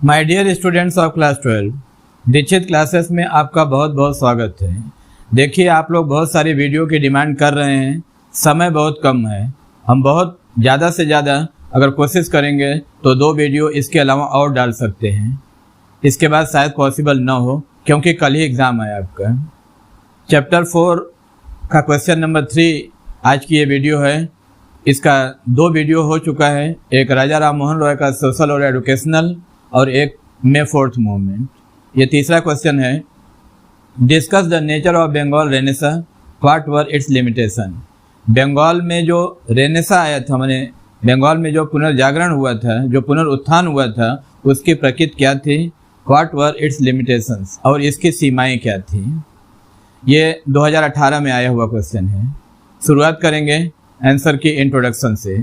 My dear students of class 12, Dikshit classes में आपका बहुत बहुत स्वागत है। देखिए, आप लोग बहुत सारी वीडियो की डिमांड कर रहे हैं, समय बहुत कम है। हम बहुत ज़्यादा से ज़्यादा अगर कोशिश करेंगे तो 2 वीडियो इसके अलावा और डाल सकते हैं। इसके बाद शायद पॉसिबल ना हो, क्योंकि कल ही एग्ज़ाम है आपका। चैप्टर 4 का क्वेश्चन नंबर 3 आज की ये वीडियो है। इसका 2 वीडियो हो चुका है, एक राजा राम मोहन रॉय का सोशल और एजुकेशनल और एक मे 4th मूवमेंट। ये तीसरा क्वेश्चन है, discuss the nature of Bengal renaissance, what were its limitation. Bengal में जो रेनेसा आया था, माने बंगाल में जो पुनर्जागरण हुआ था, जो पुनरुत्थान हुआ था, उसकी प्रकृति क्या थी, व्हाट वर इट्स लिमिटेशंस, और इसकी सीमाएं क्या थी। ये 2018 में आया हुआ क्वेश्चन है। शुरुआत करेंगे आंसर की इंट्रोडक्शन से।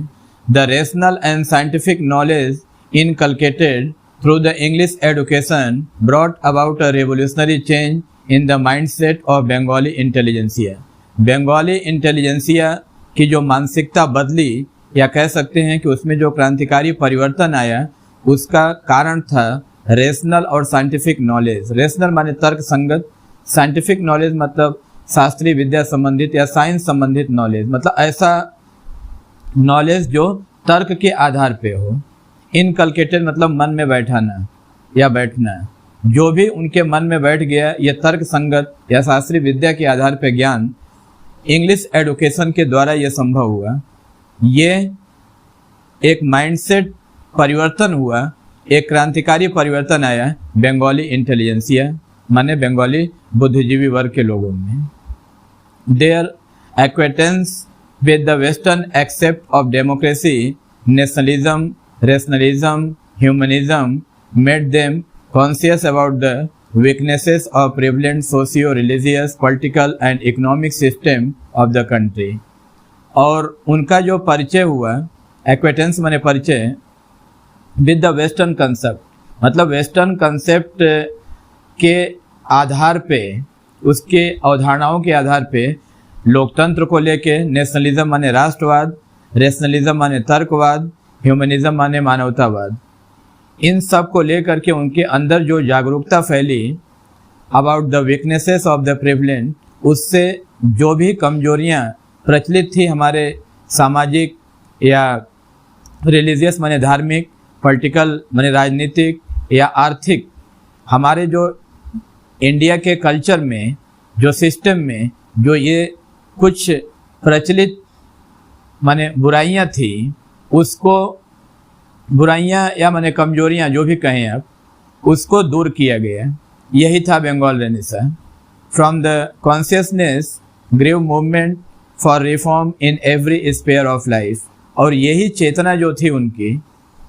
The rational and scientific knowledge inculcated through the English education brought about a revolutionary change in the mindset of Bengali intelligentsia। Bengali intelligentsia की जो मानसिकता बदली, या कह सकते हैं कि उसमें जो क्रांतिकारी परिवर्तन आया, उसका कारण था रेशनल और साइंटिफिक नॉलेज। रेशनल माने तर्क संगत, साइंटिफिक नॉलेज मतलब शास्त्रीय विद्या संबंधित या साइंस संबंधित नॉलेज, मतलब ऐसा नॉलेज जो तर्क के आधार पे हो। इनकलकेटेड मतलब मन में बैठाना या बैठना, जो भी उनके मन में बैठ गया, ये तर्क संगत या शास्त्रीय विद्या के आधार पर ज्ञान इंग्लिश एडुकेशन के द्वारा ये संभव हुआ। ये एक माइंडसेट परिवर्तन हुआ, एक क्रांतिकारी परिवर्तन आया बंगाली इंटेलिजेंसिया माने बंगाली बुद्धिजीवी वर्ग के लोगों में। Their acquaintance with the western aspect of democracy, nationalism, rationalism, humanism made them conscious about the weaknesses of prevalent socio-religious, political and economic system of the country। और उनका जो परिचय हुआ, एक्वेटेंस माने परिचय, विद द वेस्टर्न कंसेप्ट मतलब western concept के आधार पे, उसके अवधारणाओं के आधार पे लोकतंत्र को लेके, नेशनलिज्म माने राष्ट्रवाद, रेशनलिज्म माने तर्कवाद, ह्यूमनिज्म माने मानवतावाद, इन सब को लेकर के उनके अंदर जो जागरूकता फैली about the weaknesses of the prevalent, उससे जो भी कमजोरियां प्रचलित थी हमारे सामाजिक या रिलीजियस माने धार्मिक, पॉलिटिकल माने राजनीतिक या आर्थिक, हमारे जो इंडिया के कल्चर में, जो सिस्टम में जो ये कुछ प्रचलित माने बुराइयां थी, उसको बुराइयां या माने कमजोरियां जो भी कहें आप, उसको दूर किया गया। यही था Bengal renaissance. From the consciousness grew movement for reform in every sphere of life. और यही चेतना जो थी उनकी,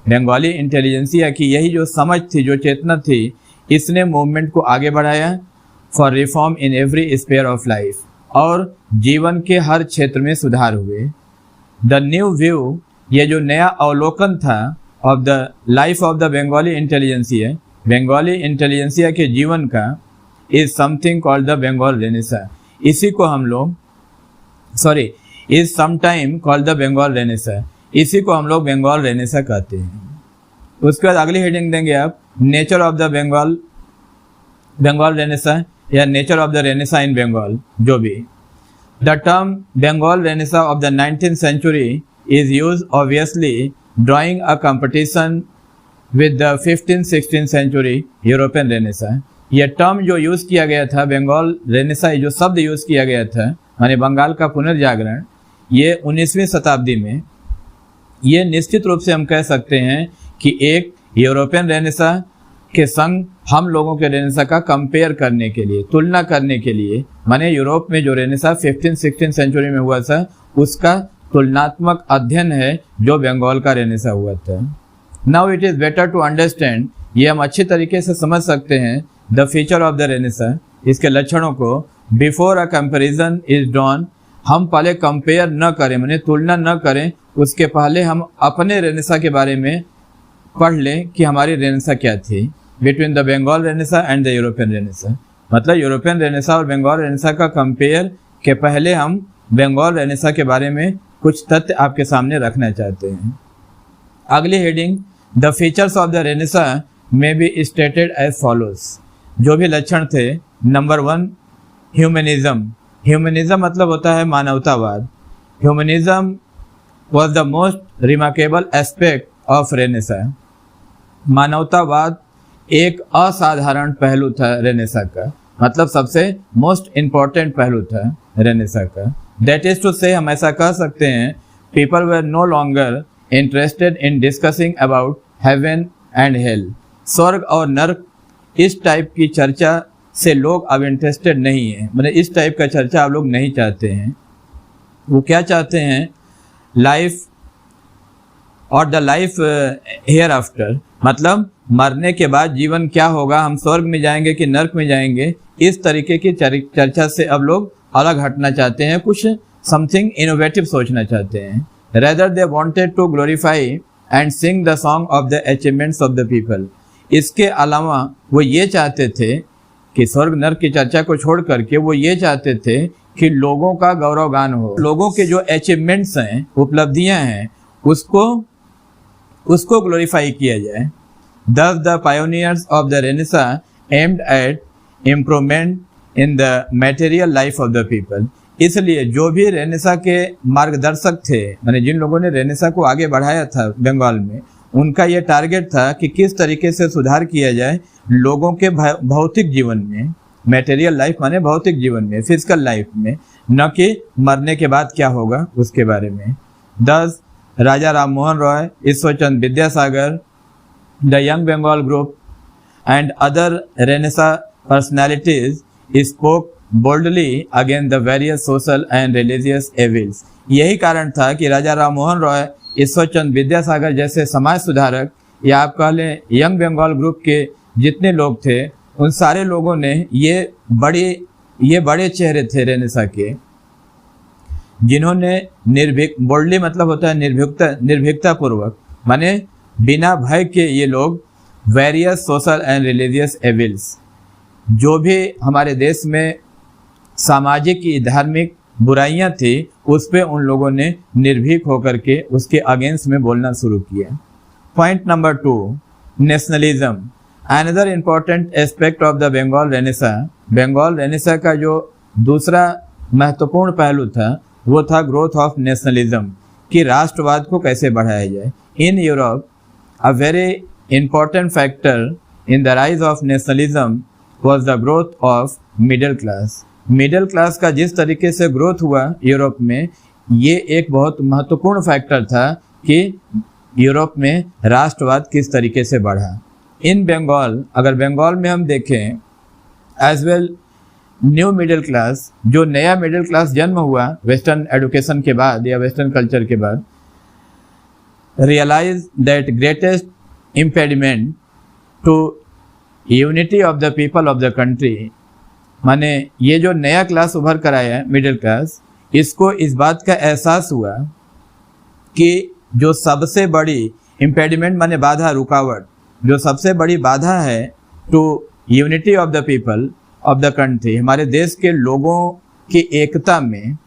बंगाली इंटेलिजेंसिया की यही जो समझ थी, जो चेतना थी, इसने मूवमेंट को आगे बढ़ाया for reform in every sphere of life, और जीवन के हर क्षेत्र में सुधार हुए। द न्यू व्यू, ये जो नया अवलोकन था of the life of the Bengali intelligentsia, Bengali intelligentsia के जीवन का, is something called the Bengal renaissance. इसी को हम लोग is sometime called the Bengal renaissance, इसी को हम लोग बंगाल रेनेसा कहते हैं। उसके बाद अगली हेडिंग देंगे आप, nature of the Bengal renaissance या nature of the renaissance in Bengal, जो भी। The term Bengal renaissance of the 19th century is used obviously drawing a competition with the 15th-16th century European Renaissance। यह टर्म जो यूज़ किया गया था बंगाल रेनेसा, जो शब्द यूज़ किया गया था माने बंगाल का पुनर्जागरण, ये 19वीं शताब्दी में, ये निश्चित रूप से हम कह सकते हैं कि एक यूरोपियन रेनेसा के संग हम लोगों के रेनेसा का कंपेयर करने के लिए, तुलना करने के लिए, माने यूरोप में जो रेनेसा 15th-16th सेंचुरी में हुआ था, उसका तुलनात्मक अध्ययन है जो बंगाल का रेनेसा हुआ था। Now it is better to understand, ये हम अच्छी तरीके से समझ सकते हैं, the feature of the renaissance, इसके लक्षणों को, before a comparison is drawn. हम पहले कंपेयर न करें, माने तुलना न करें, उसके पहले हम अपने रेनेसा के बारे में पढ़ लें कि हमारी रेनेसा क्या थी, between the Bengal renaissance and the European renaissance. मतलब यूरोपियन रेनेसा और बंगाल रेनेसा का कंपेयर के पहले हम बंगाल रेनेसा के बारे में कुछ तथ्य आपके सामने रखना चाहते हैं। अगली heading, the features of the Renaissance में बी स्टेटेड एज फॉलोज। जो भी लक्षण थे, नंबर 1 ह्यूमनिज्म। ह्यूमनिज्म मतलब होता है मानवतावाद। Humanism was the most remarkable aspect of renaissance. मानवतावाद एक असाधारण पहलू था रेनेसां का, मतलब सबसे मोस्ट इम्पॉर्टेंट पहलू था रेनेसां का। दैट इज टू से, हम ऐसा कह सकते हैं, people were no longer interested in discussing about heaven and hell. स्वर्ग और नर्क इस टाइप की चर्चा से लोग अब इंटरेस्टेड नहीं है, मतलब इस टाइप का चर्चा आप लोग नहीं चाहते हैं। वो क्या चाहते हैं, लाइफ और द लाइफ हेयर आफ्टर, मतलब मरने के बाद जीवन क्या होगा, हम स्वर्ग में जाएंगे कि नर्क में जाएंगे, इस तरीके की चर्चा से अब लोग अलग हटना चाहते हैं, कुछ समथिंग इनोवेटिव सोचना चाहते हैं। Rather they wanted to glorify and sing the song of the achievements of the people. इसके अलावा वो ये चाहते थे कि स्वर्ग नर्क की चर्चा को छोड़ करके वो ये चाहते थे कि लोगों का गौरवगान हो, लोगों के जो अचीवमेंट्स हैं, उपलब्धियां हैं, उसको ग्लोरीफाई किया जाए। Thus the pioneers of the Renaissance aimed at improvement in the material life of the people। इसलिए जो भी रेनेसां के मार्गदर्शक थे, माने जिन लोगों ने रेनेसां को आगे बढ़ाया था बंगाल में, उनका ये टारगेट था कि किस तरीके से सुधार किया जाए लोगों के भौतिक जीवन में। मटेरियल लाइफ माने भौतिक जीवन में, फिजिकल लाइफ में, न कि मरने के बाद क्या होगा उसके बारे में। 10 राजा Ram Mohan Roy, Ishwarchand Vidyasagar, the Young Bengal group and other Renaissance personalities spoke boldly against the various social and religious evils। यही कारण था कि राजा राम मोहन रॉय, ईश्वरचंद विद्यासागर जैसे समाज सुधारक, या आप कह लें यंग बंगाल ग्रुप के जितने लोग थे, उन सारे लोगों ने ये बड़े चेहरे थे रेनेसां के, जिन्होंने बोल्डली मतलब होता है निर्भीकता पूर्वक, माने बिना भय के ये लोग various social and religious evils, जो भी हमारे देश में सामाजिक की धार्मिक बुराइयां थी, उस पे उन लोगों ने निर्भीक होकर के उसके अगेंस्ट में बोलना शुरू किया। Point number 2 nationalism. Another important aspect of the Bengal renaissance. Bengal renaissance का जो दूसरा महत्वपूर्ण पहलू था वो था ग्रोथ ऑफ नेशनलिज्म, कि राष्ट्रवाद को कैसे बढ़ाया जाए। In Europe a very important factor in the rise of nationalism was the growth of middle class। Middle class का जिस तरीके से ग्रोथ हुआ यूरोप में, ये एक बहुत महत्वपूर्ण फैक्टर था कि यूरोप में राष्ट्रवाद किस तरीके से बढ़ा। इन बंगाल, अगर बंगाल में हम देखें, as well new middle class, जो नया मिडिल क्लास जन्म हुआ वेस्टर्न एजुकेशन के बाद या वेस्टर्न कल्चर के बाद, realize that greatest impediment to unity of the people of the country, माने ये जो नया क्लास उभर कर आया है मिडिल क्लास, इसको इस बात का एहसास हुआ कि जो सबसे बड़ी इम्पेडिमेंट माने बाधा, रुकावट, जो सबसे बड़ी बाधा है to unity of the people of the country, हमारे देश के लोगों की एकता में,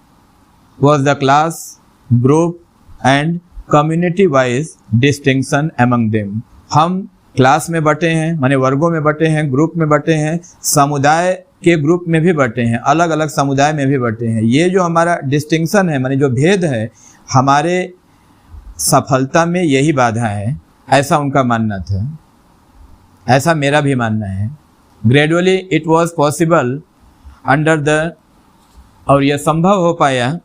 was the class, group and community wise distinction among them. हम क्लास में बटे हैं, माने वर्गों में बटे हैं, ग्रुप में बटे हैं, समुदाय के ग्रुप में भी बटे हैं, अलग अलग समुदाय में भी बटे हैं। ये जो हमारा डिस्टिंक्शन है, माने जो भेद है, हमारे सफलता में यही बाधा है, ऐसा उनका मानना था, ऐसा मेरा भी मानना है। Gradually it was possible under the, और यह संभव हो पाया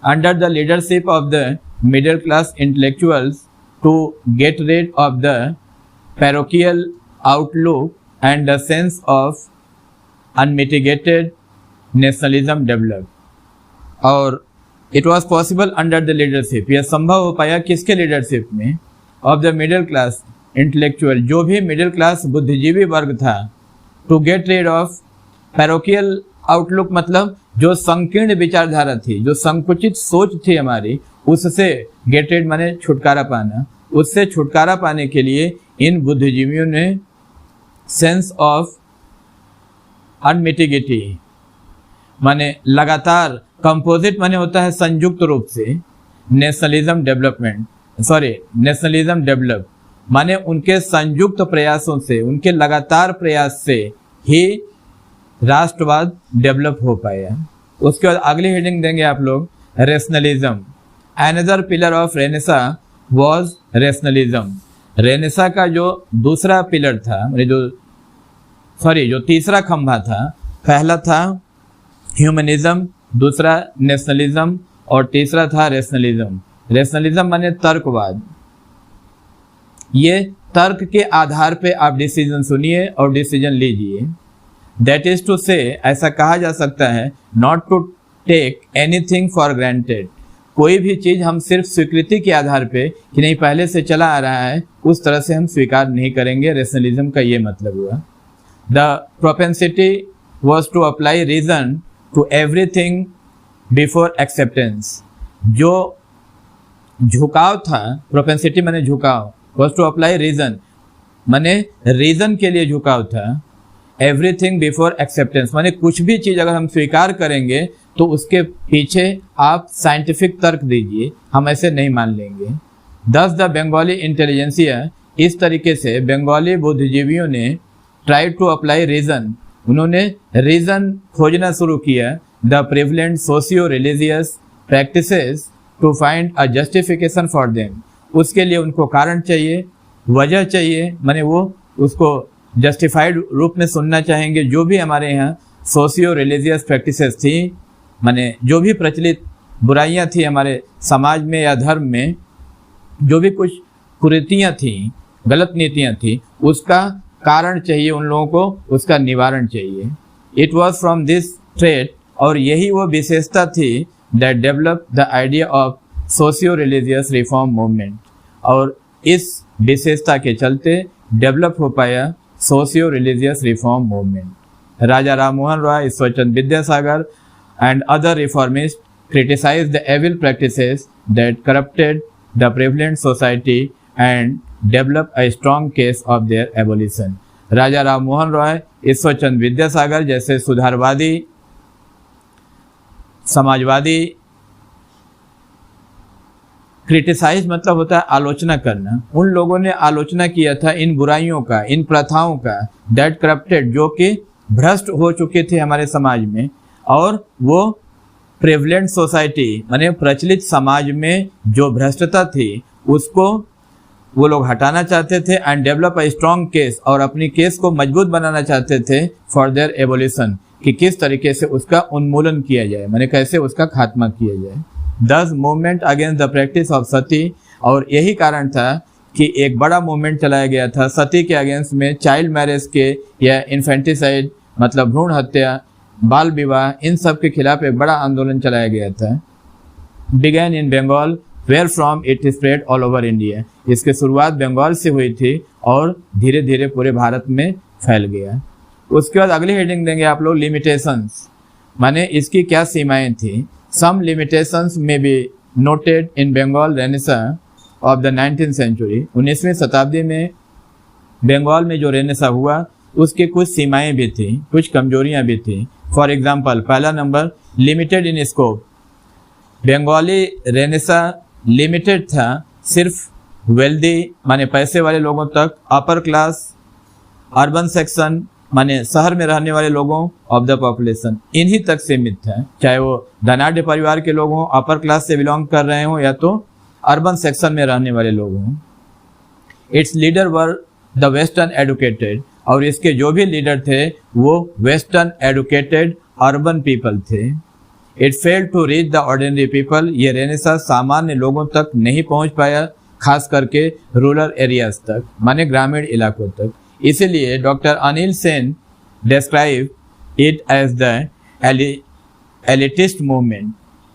under the leadership of the middle class intellectuals to get rid of the parochial outlook and the sense of unmitigated nationalism developed। और it was possible under the leadership, यह संभव हो पाया किसके लीडरशिप में, of the middle class intellectual, जो भी middle class बुद्धिजीवी वर्ग था, to get rid of parochial outlook, मतलब जो संकीर्ण विचारधारा थी, जो संकुचित सोच थी हमारी, उससे गेट रीड माने छुटकारा पाना, उससे छुटकारा पाने के लिए इन बुद्धिजीवियों ने सेंस ऑफ अनमिटिगेटी माने लगातार, कंपोजिट माने होता है संयुक्त रूप से, नेशनलिज्म डेवलप, माने उनके संयुक्त प्रयासों से, उनके लगातार प्रयास से ही राष्ट्रवाद डेवलप हो पाया। उसके बाद अगली हेडिंग देंगे आप लोग rationalism. Another pillar of Renaissance was rationalism. Renaissance का जो दूसरा पिलर था, जो तीसरा खंभा था, पहला था ह्यूमनिज्म, दूसरा नेशनलिज्म और तीसरा था रेशनलिज्म। रेशनलिज्म माने तर्कवाद। ये तर्क के आधार पे आप डिसीजन सुनिए और डिसीजन लीजिए। दैट इज टू से, ऐसा कहा जा सकता है, not to take anything for granted. कोई भी चीज़ हम सिर्फ स्वीकृति के आधार पे कि नहीं पहले से चला आ रहा है, उस तरह से हम स्वीकार नहीं करेंगे। रेशनलिज्म का ये मतलब हुआ। The propensity was to apply reason to everything before acceptance. जो झुकाव था, प्रोपेंसिटी माने झुकाव, वॉज टू अप्लाई रीजन माने रीजन के लिए झुकाव था। एवरीथिंग बिफोर एक्सेप्टेंस माने कुछ भी चीज़ अगर हम स्वीकार करेंगे तो उसके पीछे आप साइंटिफिक तर्क दीजिए, हम ऐसे नहीं मान लेंगे। दस द बंगाली इंटेलिजेंसिया, इस तरीके से बंगाली बुद्धिजीवियों ने ट्राई टू अप्लाई रीजन, उन्होंने रीजन खोजना शुरू किया। The prevalent socio religious practices to find a justification for them. उसके लिए उनको कारण चाहिए, वजह चाहिए, माने वो उसको जस्टिफाइड रूप में सुनना चाहेंगे। जो भी हमारे यहाँ सोशियो रिलीजियस प्रैक्टिसेस थी, माने जो भी प्रचलित बुराइयां थी हमारे समाज में या धर्म में, जो भी कुछ कुरीतियाँ थी, गलत नीतियाँ थी, उसका कारण चाहिए उन लोगों को, उसका निवारण चाहिए। It was from this trait, और यही वो विशेषता थी that develop the idea of socio religious reform movement. और इस विशेषता के चलते डेवलप हो पाया socio religious reform movement. Raja Ram Mohan Roy, Ishwar Chandra Vidyasagar and other reformists criticized the evil practices that corrupted the prevalent society and developed a strong case of their abolition। राजा राम मोहन रॉय, ईश्वरचंद्र विद्यासागर जैसे सुधारवादी, Samajwadi, criticise मतलब होता है आलोचना करना, उन लोगों ने आलोचना किया था इन बुराइयों का, इन प्रथाओं का, दैट करप्टेड, जो कि भ्रष्ट हो चुके थे हमारे समाज में, और वो प्रेवलेंट सोसाइटी माने प्रचलित समाज में जो भ्रष्टता थी उसको वो लोग हटाना चाहते थे। And develop a strong case, और अपनी केस को मजबूत बनाना चाहते थे फॉर देयर एबोलिशन, कि किस तरीके से उसका उन्मूलन किया जाए, माने कैसे उसका खात्मा किया जाए। This movement against the practice of sati, और यही कारण था कि एक बड़ा मूवमेंट चलाया गया था सती के अगेंस्ट में, चाइल्ड मैरिज के या इन्फेंटिसाइड मतलब भ्रूण हत्या, बाल विवाह, इन सब के खिलाफ एक बड़ा आंदोलन चलाया गया था। Began in Bengal where from it spread all over India. इसकी शुरुआत बंगाल से हुई थी और धीरे धीरे पूरे भारत में फैल गया। उसके बाद अगली हेडिंग देंगे आप लोग लिमिटेशंस, माने इसकी क्या सीमाएं थी। Some limitations may be noted in Bengal renaissance of the 19th century. 19वीं शताब्दी में बंगाल में जो रेनेसा हुआ उसकी कुछ सीमाएं भी थी, कुछ कमजोरियां भी थी। फॉर एग्जाम्पल, पहला number limited in scope. Bengali Renaissance limited था सिर्फ वेल्दी माने पैसे वाले लोगों तक, अपर क्लास, अर्बन सेक्शन माने शहर में रहने वाले लोगों ऑफ द पॉपुलेशन, इन्हीं तक सीमित था। चाहे वो धनाढ़ परिवार के लोग हों, अपर क्लास से बिलोंग कर रहे हों, या तो अर्बन सेक्शन में रहने वाले लोग हों। Its leader were the western educated, और इसके जो भी लीडर थे वो वेस्टर्न एडुकेटेड अर्बन पीपल थे। It failed to reach the ordinary people, ये रेनेसा सामान्य लोगों तक नहीं पहुंच पाया, खास करके रूरल एरियाज तक माने ग्रामीण इलाकों तक। इसीलिए doctor Anil Sen describe it as the elitist movement.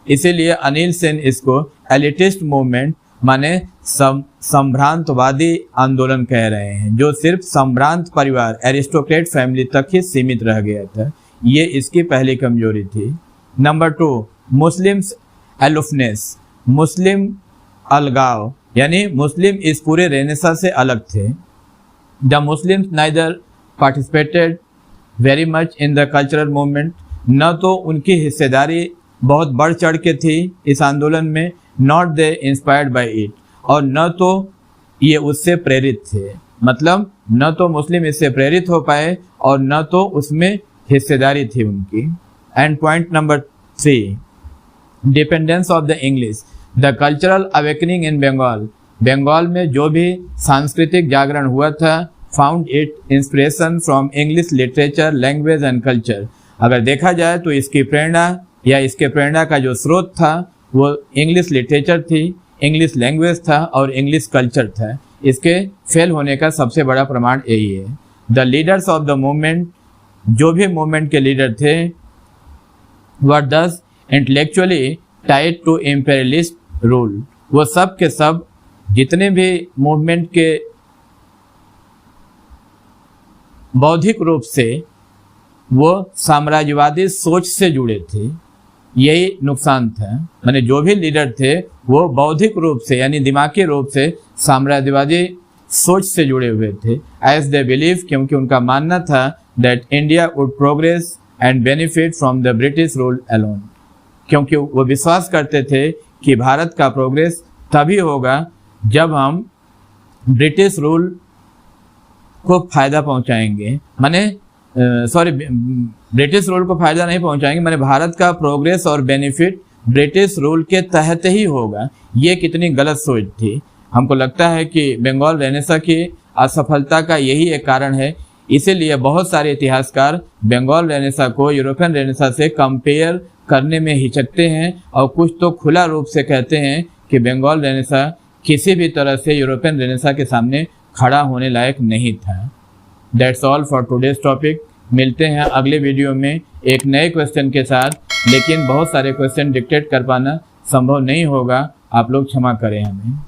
इसीलिए अनिल सेन इसको एलिटिस्ट मूवमेंट माने संभ्रांतवादी आंदोलन कह रहे हैं, जो सिर्फ संभ्रांत परिवार एरिस्टोक्रेट फैमिली तक ही सीमित रह गया था। ये इसकी पहली कमजोरी थी। नंबर 2, मुस्लिम्स एलुफनेस, मुस्लिम अलगाव, यानी मुस्लिम इस पूरे रेनेसा से अलग थे। The Muslims neither participated very much in the cultural movement, न तो उनकी हिस्सेदारी बहुत बढ़ चढ़ के थी इस आंदोलन में, not they inspired by it, और न तो ये उससे प्रेरित थे। मतलब न तो मुस्लिम इससे प्रेरित हो पाए और न तो उसमें हिस्सेदारी थी उनकी। And point number 3, dependence of the English, the cultural awakening in Bengal. Bengal में जो भी सांस्कृतिक जागरण हुआ था, found it inspiration from English literature, language and culture. अगर देखा जाए तो इसकी प्रेरणा या इसके प्रेरणा का जो स्रोत था वो इंग्लिश लिटरेचर थी, इंग्लिश लैंग्वेज था और इंग्लिश कल्चर था। इसके फेल होने का सबसे बड़ा प्रमाण यही है। The leaders of the movement, जो भी मूवमेंट के लीडर थे, were thus intellectually tied to imperialist rule. वो सब के सब जितने भी मूवमेंट के बौद्धिक रूप से वो साम्राज्यवादी सोच से जुड़े थे, यही नुकसान था। माने जो भी लीडर थे वो बौद्धिक रूप से यानी दिमागी रूप से साम्राज्यवादी सोच से जुड़े हुए थे। एज दे बिलीव, क्योंकि उनका मानना था that India would progress and benefit from the British rule alone. क्योंकि वो विश्वास करते थे कि भारत का प्रोग्रेस तभी होगा जब हम ब्रिटिश रूल को फ़ायदा पहुंचाएंगे। माने ब्रिटिश रूल को फ़ायदा नहीं पहुंचाएंगे, माने भारत का प्रोग्रेस और बेनिफिट ब्रिटिश रूल के तहत ही होगा। ये कितनी गलत सोच थी। हमको लगता है कि बंगाल रेनेसां की असफलता का यही एक कारण है। इसीलिए बहुत सारे इतिहासकार बंगाल रेनेसां को यूरोपियन रेनेसां से कंपेयर करने में हिचकते हैं और कुछ तो खुला रूप से कहते हैं कि बंगाल रेनेसां किसी भी तरह से यूरोपियन रेनेसां के सामने खड़ा होने लायक नहीं था। That's all for today's topic. मिलते हैं अगले वीडियो में एक नए क्वेश्चन के साथ, लेकिन बहुत सारे क्वेश्चन डिक्टेट कर पाना संभव नहीं होगा, आप लोग क्षमा करें हमें।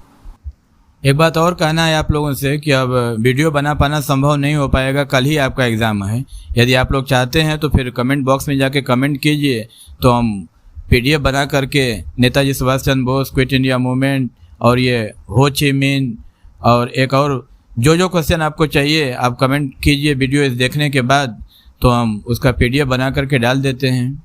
एक बात और कहना है आप लोगों से कि अब वीडियो बना पाना संभव नहीं हो पाएगा, कल ही आपका एग्ज़ाम है। यदि आप लोग चाहते हैं तो फिर कमेंट बॉक्स में जाके कमेंट कीजिए, तो हम PDF बना करके Netaji Subhash Chandra Bose, quit India movement और ये हो ची मिन और एक और जो क्वेश्चन आपको चाहिए आप कमेंट कीजिए वीडियो देखने के बाद, तो हम उसका PDF बना करके डाल देते हैं।